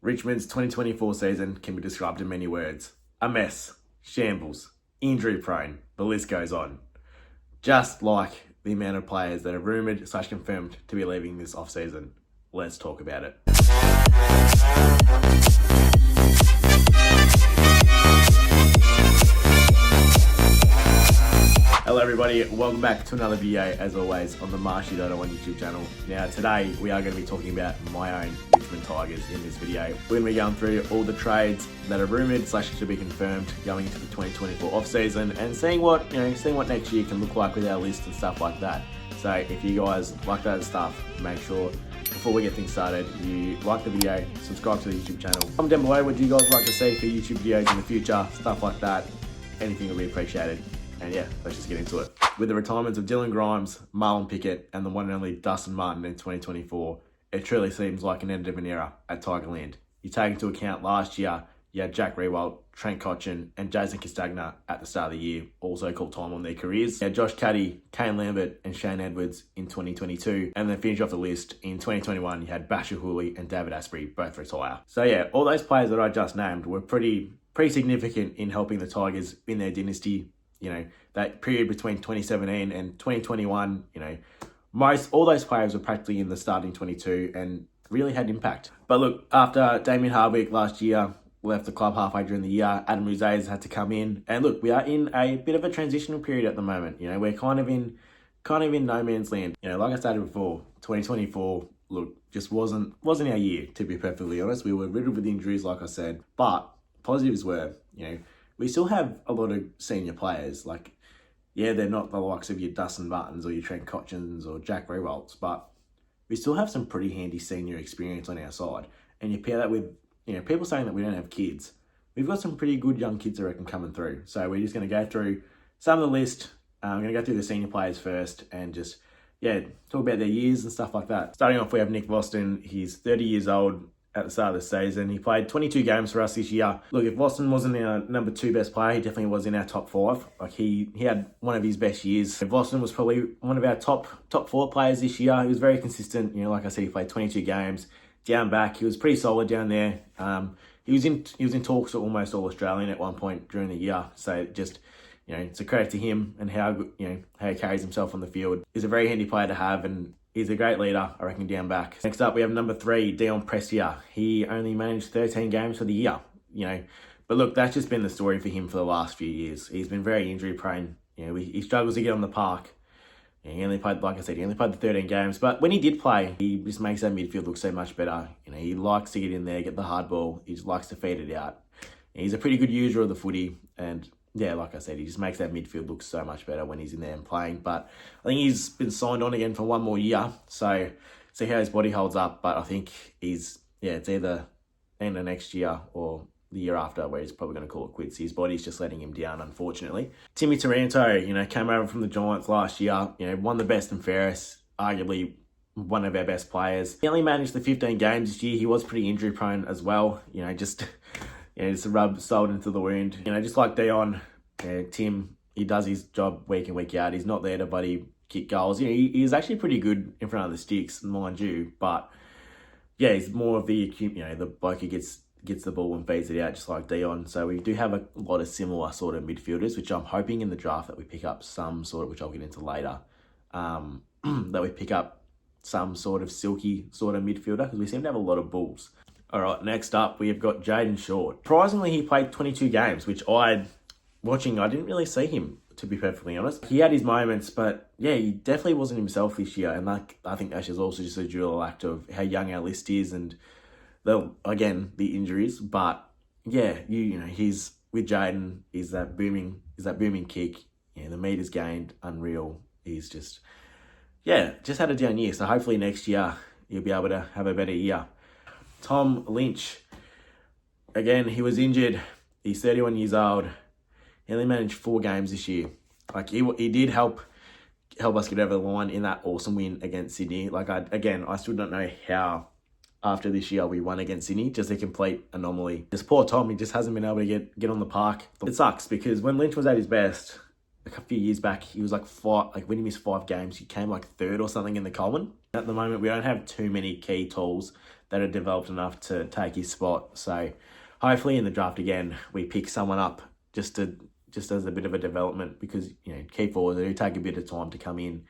Richmond's 2024 season can be described in many words. A mess, shambles, injury prone, the list goes on. Just like the amount of players that are rumoured/confirmed to be leaving this off-season. Let's talk about it. Hello everybody, welcome back to another video as always on the Marshy.01 YouTube channel. Now today we are going to be talking about my own Richmond Tigers in this video. We're going to be going through all the trades that are rumoured/to be confirmed going into the 2024 off-season and seeing what next year can look like with our list and stuff like that. So if you guys like that stuff, make sure before we get things started, you like the video, subscribe to the YouTube channel. Comment down below what you guys like to see for YouTube videos in the future, stuff like that. Anything will be appreciated. And yeah, let's just get into it. With the retirements of Dylan Grimes, Marlon Pickett, and the one and only Dustin Martin in 2024, it truly seems like an end of an era at Tigerland. You take into account last year, you had Jack Riewoldt, Trent Cotchin, and Jason Castagna at the start of the year also called time on their careers. You had Josh Caddy, Kane Lambert, and Shane Edwards in 2022. And then finish off the list, in 2021, you had Basher Hooley and David Asprey both retire. So yeah, all those players that I just named were pretty significant in helping the Tigers in their dynasty. You know, that period between 2017 and 2021, all those players were practically in the starting 22 and really had impact. But look, after Damien Hardwick last year left the club halfway during the year, Adam Ruzes had to come in. And look, we are in a bit of a transitional period at the moment. We're kind of in no man's land. Like I stated before, 2024, look, just wasn't our year, to be perfectly honest. We were riddled with injuries, like I said. But positives were, we still have a lot of senior players. They're not the likes of your Dustin Martins or your Trent Cotchins or Jack Riewoldt, but we still have some pretty handy senior experience on our side. And you pair that with, people saying that we don't have kids. We've got some pretty good young kids, I reckon, coming through. So we're just going to go through some of the list. I'm going to go through the senior players first and just, talk about their years and stuff like that. Starting off, we have Nick Voston. He's 30 years old. At the start of the season, he played 22 games for us this year. Look, if Voston wasn't our number 2 best player, he definitely was in our top 5. He had one of his best years. Voston was probably one of our top 4 players this year. He was very consistent. Like I said, he played 22 games. Down back, he was pretty solid down there. He was in talks to almost all Australian at one point during the year. So just, it's a credit to him and how he carries himself on the field. He's a very handy player to have, and he's a great leader, I reckon, down back. Next up, we have number 3, Dion Prestia. He only managed 13 games for the year, But look, that's just been the story for him for the last few years. He's been very injury prone. He struggles to get on the park. He only played, like I said, the 13 games. But when he did play, he just makes that midfield look so much better. He likes to get in there, get the hard ball. He just likes to feed it out. He's a pretty good user of the footy. And yeah, like I said, he just makes that midfield look so much better when he's in there and playing. But I think he's been signed on again for one more year. So see how his body holds up. But I think it's either end of next year or the year after where he's probably going to call it quits. His body's just letting him down, unfortunately. Timmy Taranto, came over from the Giants last year. Won the best and fairest, arguably one of our best players. He only managed the 15 games this year. He was pretty injury prone as well. Just to rub salt into the wound. Just like Dion, Tim, he does his job week in, week out. He's not there to bloody kick goals. He's actually pretty good in front of the sticks, mind you. But yeah, he's more of the bloke who gets the ball and feeds it out, just like Dion. So we do have a lot of similar sort of midfielders, which I'm hoping in the draft that we pick up some sort of, which I'll get into later, that we pick up some sort of silky sort of midfielder, because we seem to have a lot of bulls. All right, next up, we have got Jaden Short. Surprisingly, he played 22 games, which I didn't really see him, to be perfectly honest. He had his moments, but yeah, he definitely wasn't himself this year. And I think that's just also just a dual act of how young our list is and the injuries. But yeah, he's with Jaden, is that booming kick. The meters gained, unreal. He's just had a down year. So hopefully next year he'll be able to have a better year. Tom Lynch, again, he was injured. He's 31 years old. He only managed 4 games this year. He did help us get over the line in that awesome win against Sydney. I still don't know how after this year we won against Sydney. Just a complete anomaly. This poor Tom, he just hasn't been able to get on the park. It sucks because when Lynch was at his best, a few years back, he was when he missed 5 games, he came 3rd or something in the Coleman. At the moment, we don't have too many key tools that are developed enough to take his spot. So hopefully in the draft again, we pick someone up just as a bit of a development, because, you know, key forwards, they do take a bit of time to come in.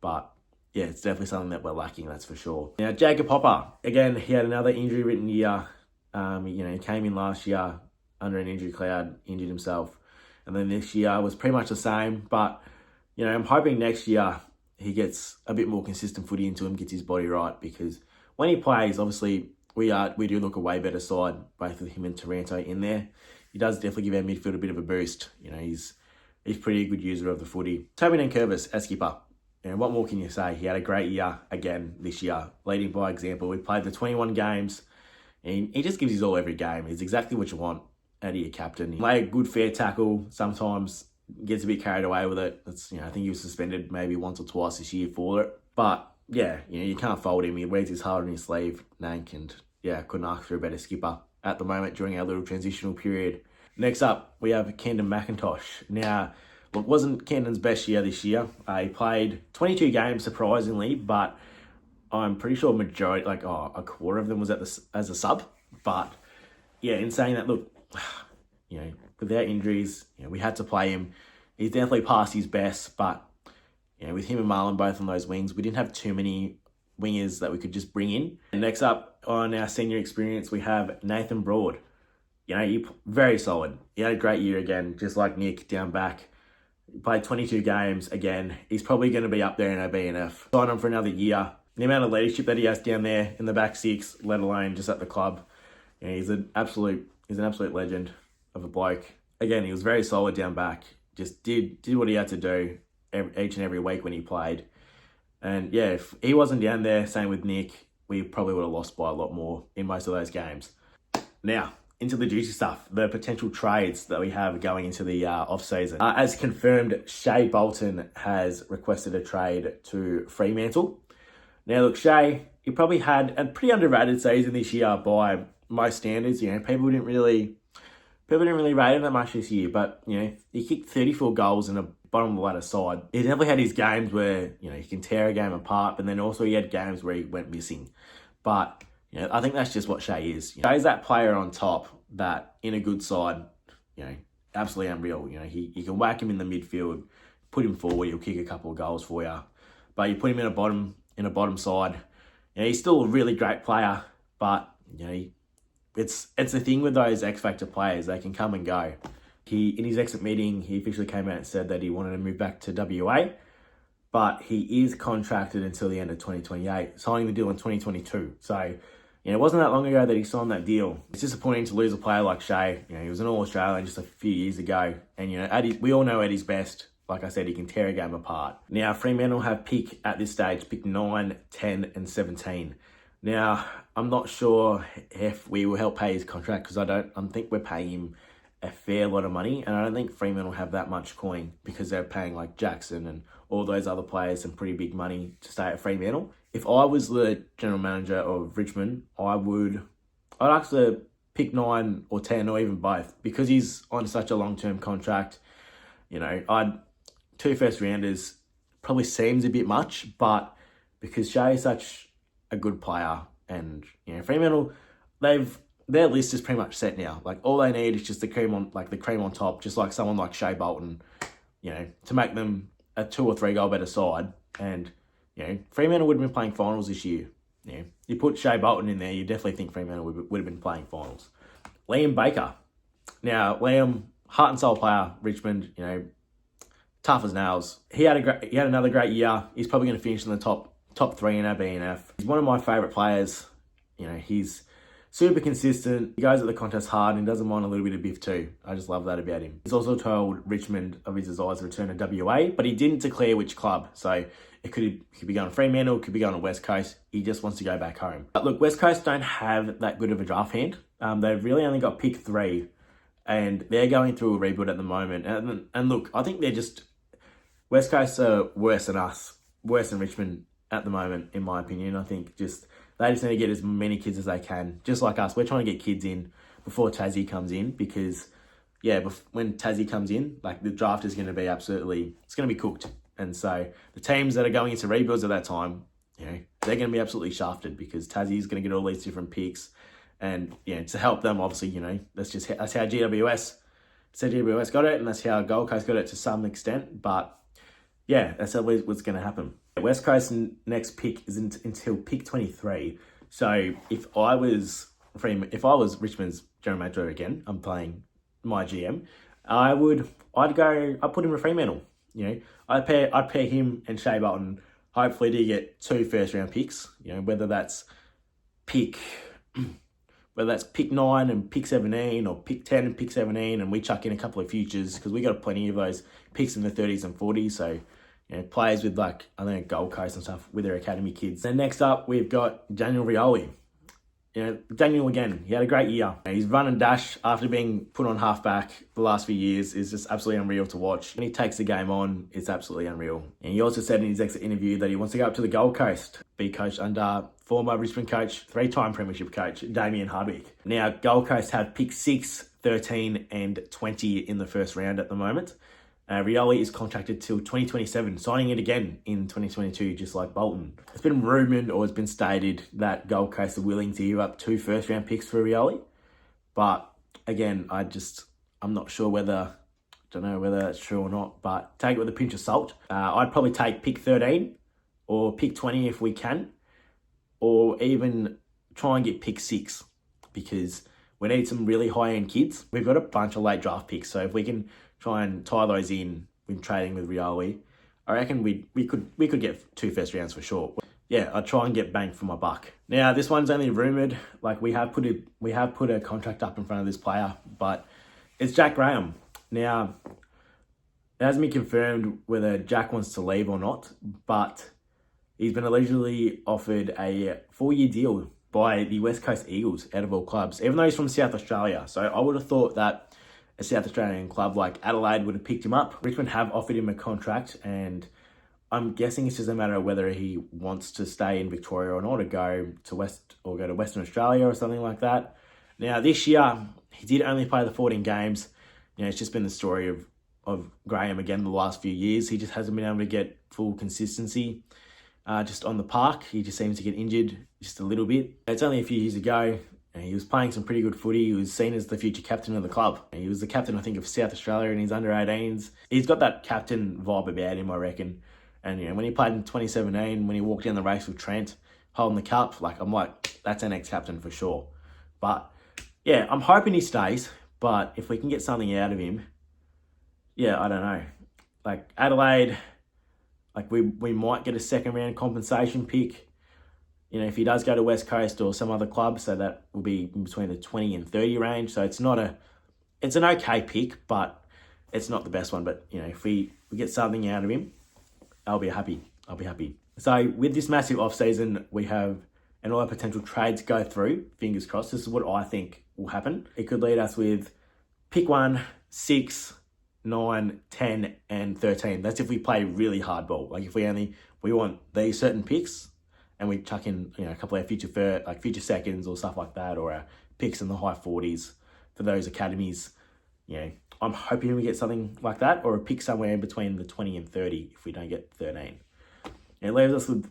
But yeah, it's definitely something that we're lacking, that's for sure. Now, Jacob Hopper, again, he had another injury-ridden year. You know, he came in last year under an injury cloud, injured himself. And then this year was pretty much the same. But, you know, I'm hoping next year he gets a bit more consistent footy into him, gets his body right, because when he plays, obviously, we do look a way better side, both with him and Taranto in there. He does definitely give our midfield a bit of a boost. You know, he's pretty good user of the footy. Toby Nankervis as skipper. And what more can you say? He had a great year again this year, leading by example. We played the 21 games, and he just gives his all every game. He's exactly what you want out of your captain. He play a good fair tackle, sometimes gets a bit carried away with it. You know, I think he was suspended maybe once or twice this year for it. But yeah, you know, you can't fold him. He wears his heart on his sleeve, Nank, and yeah, couldn't ask for a better skipper at the moment during our little transitional period. Next up, we have Camden McIntosh. Now, look, wasn't Camden's best year this year. He played 22 games, surprisingly, but I'm pretty sure majority, like a quarter of them was as a sub. But yeah, in saying that, look, you know, without injuries, you know, we had to play him. He's definitely past his best, but you know, with him and Marlon both on those wings, we didn't have too many wingers that we could just bring in. And next up on our senior experience, we have Nathan Broad. You know, very solid. He had a great year again, just like Nick down back. He played 22 games again. He's probably going to be up there in our BNF. Sign him for another year. The amount of leadership that he has down there in the back six, let alone just at the club, you know, he's an absolute legend of a bloke. Again, he was very solid down back. Just did what he had to do each and every week when he played. And yeah, if he wasn't down there, same with Nick, we probably would have lost by a lot more in most of those games. Now, into the juicy stuff, the potential trades that we have going into the off-season. As confirmed, Shea Bolton has requested a trade to Fremantle. Now, look, Shea, he probably had a pretty underrated season this year by most standards. You know, people didn't really rate him that much this year, but, you know, he kicked 34 goals in a bottom of the ladder side. He definitely had his games where, you know, he can tear a game apart, but then also he had games where he went missing. But you know, I think that's just what Shea is. You know, Shea's that player on top that, in a good side, you know, absolutely unreal. You know, you can whack him in the midfield, put him forward, he'll kick a couple of goals for you. But you put him in a bottom side, you know, he's still a really great player. But you know, it's the thing with those X Factor players; they can come and go. In his exit meeting, he officially came out and said that he wanted to move back to WA. But he is contracted until the end of 2028, signing the deal in 2022. So, you know, it wasn't that long ago that he signed that deal. It's disappointing to lose a player like Shea. You know, he was an All-Australian just a few years ago. And, you know, we all know at his best, like I said, he can tear a game apart. Now, Fremantle have at this stage, pick 9, 10 and 17. Now, I'm not sure if we will help pay his contract, because I think we're paying him a fair lot of money. And I don't think Fremantle have that much coin, because they're paying like Jackson and all those other players some pretty big money to stay at Fremantle. If I was the general manager of Richmond, I'd actually pick 9 or 10 or even both, because he's on such a long-term contract. You know, 2 first rounders probably seems a bit much, but because Shea is such a good player, and you know, Fremantle, their list is pretty much set now. Like, all they need is just the cream on top, just like someone like Shea Bolton, you know, to make them a 2 or 3 goal better side. And you know, Fremantle would have been playing finals this year. You know, you put Shea Bolton in there, you definitely think Fremantle would have been playing finals. Liam Baker. Now, Liam, heart and soul player, Richmond, you know, tough as nails. He had another great year. He's probably going to finish in the top 3 in our BNF. He's one of my favourite players. You know, he's super consistent. He goes at the contest hard and doesn't mind a little bit of biff too. I just love that about him. He's also told Richmond of his desires to return to WA, but he didn't declare which club. So it could be going to Fremantle, could be going to West Coast. He just wants to go back home. But look, West Coast don't have that good of a draft hand. They've really only got pick 3, and they're going through a rebuild at the moment. And look, I think West Coast are worse than us, worse than Richmond at the moment, in my opinion. I think they just need to get as many kids as they can, just like us. We're trying to get kids in before Tassie comes in, because yeah, when Tassie comes in, like, the draft is going to be it's going to be cooked. And so the teams that are going into rebuilds at that time, you know, they're going to be absolutely shafted because Tassie's going to get all these different picks. And, to help them, obviously, that's how GWS got it, and that's how Gold Coast got it to some extent. But, yeah, that's always what's going to happen. West Coast's next pick isn't until pick 23. So if I was Richmond's general manager again, I'm playing my GM, I'd put him a Fremantle. I'd pair him and Shea Bolton, hopefully to get 2 first-round picks. Whether that's pick 9 and pick 17, or pick 10 and pick 17, and we chuck in a couple of futures because we got plenty of those picks in the 30s and 40s. So, players with Gold Coast and stuff with their academy kids. Then next up, we've got Daniel Rioli. Daniel again, he had a great year. His run and dash after being put on halfback the last few years is just absolutely unreal to watch. When he takes the game on, it's absolutely unreal. And he also said in his exit interview that he wants to go up to the Gold Coast, be coached under former Richmond coach, 3-time premiership coach, Damien Hardwick. Now, Gold Coast have pick 6, 13 and 20 in the first round at the moment. Rioli is contracted till 2027, signing it again in 2022, just like Bolton. It's been rumoured or it's been stated that Gold Coast are willing to give up 2 first-round picks for Rioli. But again, I'm not sure don't know whether that's true or not, but take it with a pinch of salt. I'd probably take pick 13 or pick 20 if we can, or even try and get pick 6 because we need some really high-end kids. We've got a bunch of late draft picks, so if we can try and tie those in when trading with Rioli, I reckon we could get 2 first rounds for sure. Yeah, I'll try and get bang for my buck. Now, this one's only rumoured. We have put a contract up in front of this player, but it's Jack Graham. Now, it hasn't been confirmed whether Jack wants to leave or not, but he's been allegedly offered a 4-year deal by the West Coast Eagles out of all clubs, even though he's from South Australia. So I would have thought that a South Australian club like Adelaide would have picked him up. Richmond have offered him a contract, and I'm guessing it's just a matter of whether he wants to stay in Victoria or not, or go to Western Australia or something like that. Now, this year, he did only play the 14 games. It's just been the story of Graham again the last few years. He just hasn't been able to get full consistency just on the park. He just seems to get injured just a little bit. It's only a few years ago. He was playing some pretty good footy. He was seen as the future captain of the club. He was the captain, I think, of South Australia in his under-18s. He's got that captain vibe about him, I reckon. And, when he played in 2017, when he walked down the race with Trent, holding the cup, I'm like, that's an ex-captain for sure. But, yeah, I'm hoping he stays. But if we can get something out of him, yeah, I don't know. Adelaide, we might get a second-round compensation pick. If he does go to West Coast or some other club, so that will be between the 20 and 30 range. So it's an okay pick, but it's not the best one. But, if we get something out of him, I'll be happy. So with this massive off-season, we have all our potential trades go through. Fingers crossed. This is what I think will happen. It could lead us with pick 1, 6, 9, 10, and 13. That's if we play really hardball. If we want these certain picks, and we chuck in, a couple of future seconds or stuff like that, or our picks in the high 40s for those academies. I'm hoping we get something like that, or a pick somewhere in between the 20 and 30 if we don't get 13. It leaves us with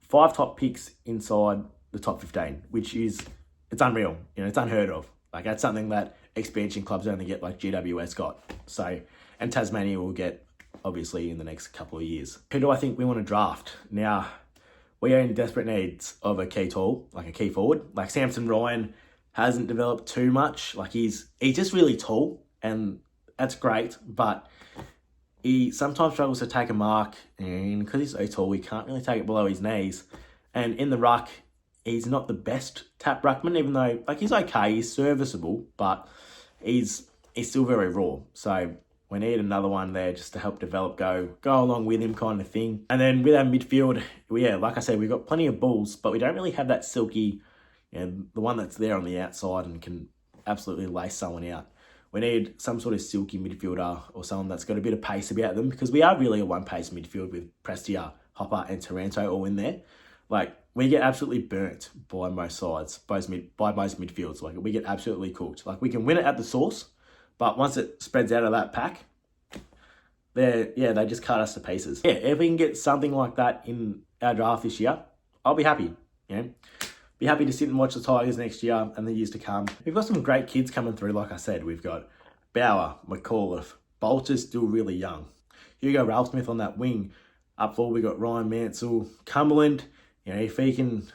5 top picks inside the top 15, which it's unreal. It's unheard of. That's something that expansion clubs only get, like GWS got. So, and Tasmania will get, obviously, in the next couple of years. Who do I think we want to draft? Now, we are in desperate needs of a key tool, a key forward. Samson Ryan hasn't developed too much. He's just really tall, and that's great, but he sometimes struggles to take a mark, and because he's so tall, he can't really take it below his knees. And in the ruck, he's not the best tap ruckman, even though he's okay, he's serviceable, but he's still very raw. So we need another one there just to help develop, go along with him kind of thing. And then with our midfield, like I said, we've got plenty of balls, but we don't really have that silky, the one that's there on the outside and can absolutely lace someone out. We need some sort of silky midfielder or someone that's got a bit of pace about them, because we are really a one-pace midfield with Prestia, Hopper and Taranto all in there. We get absolutely burnt by most sides, by most midfields. We get absolutely cooked. We can win it at the source, but once it spreads out of that pack, they just cut us to pieces. Yeah, if we can get something like that in our draft this year, I'll be happy, you know. Be happy to sit and watch the Tigers next year and the years to come. We've got some great kids coming through, like I said. We've got Bauer, McAuliffe, Bolter's still really young. Hugo Ralphsmith on that wing. Up forward, we got Ryan Mansell, Cumberland. You know, if he can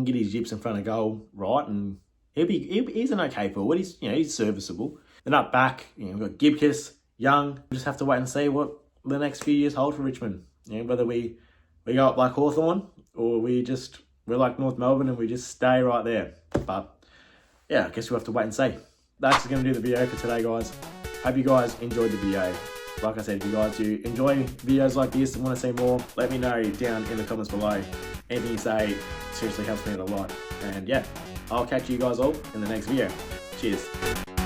get his yips in front of goal right, and he's an okay forward. He's serviceable. Then up back, you know, we've got Gibcus, Young. We just have to wait and see what the next few years hold for Richmond. You know, whether we go up like Hawthorn or we're like North Melbourne and we just stay right there. But yeah, I guess we'll have to wait and see. That's going to do the video for today, guys. Hope you guys enjoyed the video. Like I said, if you guys do enjoy videos like this and want to see more, let me know down in the comments below. Anything you say seriously helps me out a lot. And yeah, I'll catch you guys all in the next video. Cheers.